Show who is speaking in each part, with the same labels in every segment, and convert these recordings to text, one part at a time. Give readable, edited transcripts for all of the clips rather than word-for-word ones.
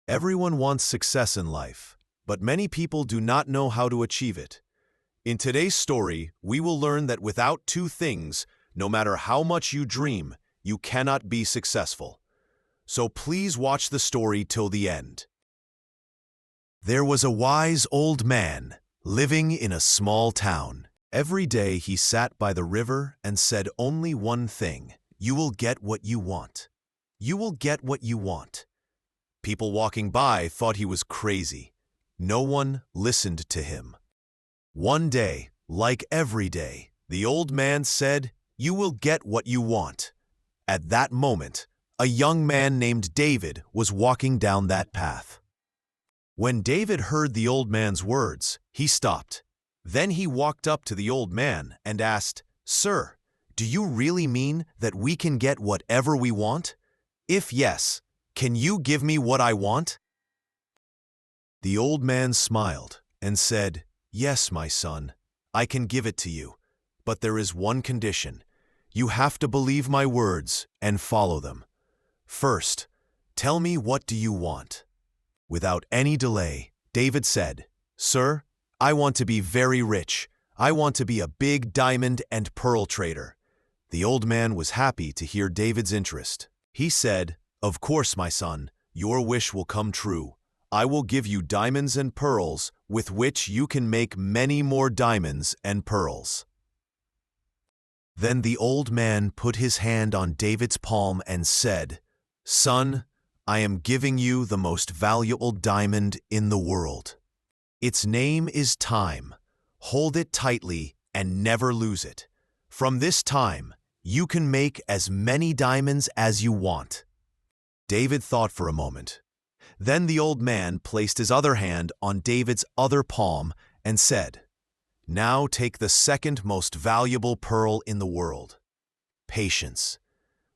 Speaker 1: Everyone wants success in life, but many people do not know how to achieve it. In today's story, we will learn that without two things, no matter how much you dream, you cannot be successful. So please watch the story till the end. There was a wise old man living in a small town. Every day he sat by the river and said only one thing: "You will get what you want. You will get what you want." People walking by thought he was crazy. No one listened to him. One day, like every day, the old man said, "You will get what you want." At that moment, a young man named David was walking down that path. When David heard the old man's words, he stopped. Then he walked up to the old man and asked, "Sir, do you really mean that we can get whatever we want? If yes, can you give me what I want?" The old man smiled and said, "Yes, my son, I can give it to you, but there is one condition. You have to believe my words and follow them. First, tell me, what do you want?" Without any delay, David said, "Sir, I want to be very rich. I want to be a big diamond and pearl trader." The old man was happy to hear David's interest. He said, "Of course, my son, your wish will come true. I will give you diamonds and pearls with which you can make many more diamonds and pearls." Then the old man put his hand on David's palm and said, "Son, I am giving you the most valuable diamond in the world. Its name is time. Hold it tightly and never lose it. From this time, you can make as many diamonds as you want." David thought for a moment. Then the old man placed his other hand on David's other palm and said, "Now take the second most valuable pearl in the world: patience.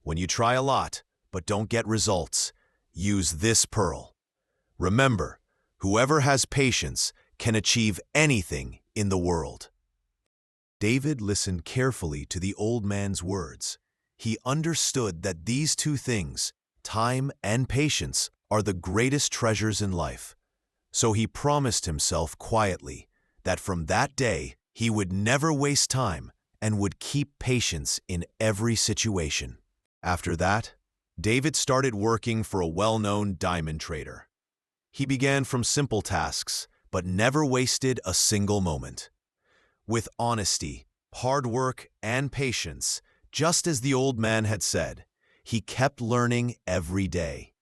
Speaker 1: When you try a lot but don't get results, use this pearl. Remember, whoever has patience can achieve anything in the world." David listened carefully to the old man's words. He understood that these two things, time and patience, are the greatest treasures in life. So he promised himself quietly that from that day he would never waste time and would keep patience in every situation. After that, David started working for a well-known diamond trader. He began from simple tasks, but never wasted a single moment. With honesty, hard work, and patience, just as the old man had said, he kept learning every day.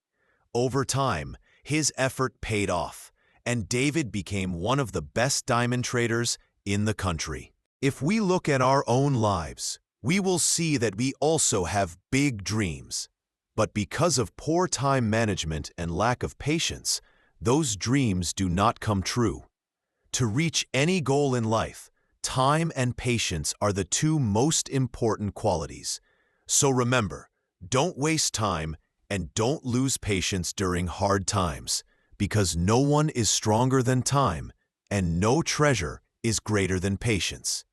Speaker 1: Over time, his effort paid off, and David became one of the best diamond traders in the country. If we look at our own lives, we will see that we also have big dreams. But because of poor time management and lack of patience, those dreams do not come true. To reach any goal in life, time and patience are the two most important qualities. So remember, don't waste time and don't lose patience during hard times, because no one is stronger than time and no treasure is greater than patience.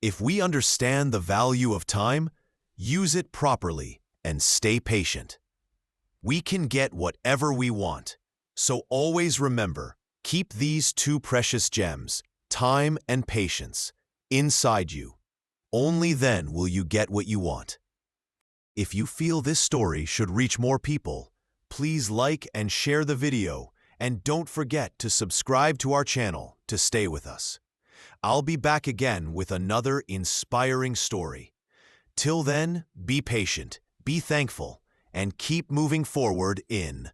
Speaker 1: If we understand the value of time, use it properly and stay patient, we can get whatever we want. So always remember, keep these two precious gems, time and patience, inside you. Only then will you get what you want. If you feel this story should reach more people, please like and share the video, and don't forget to subscribe to our channel to stay with us. I'll be back again with another inspiring story. Till then, be patient, be thankful, and keep moving forward in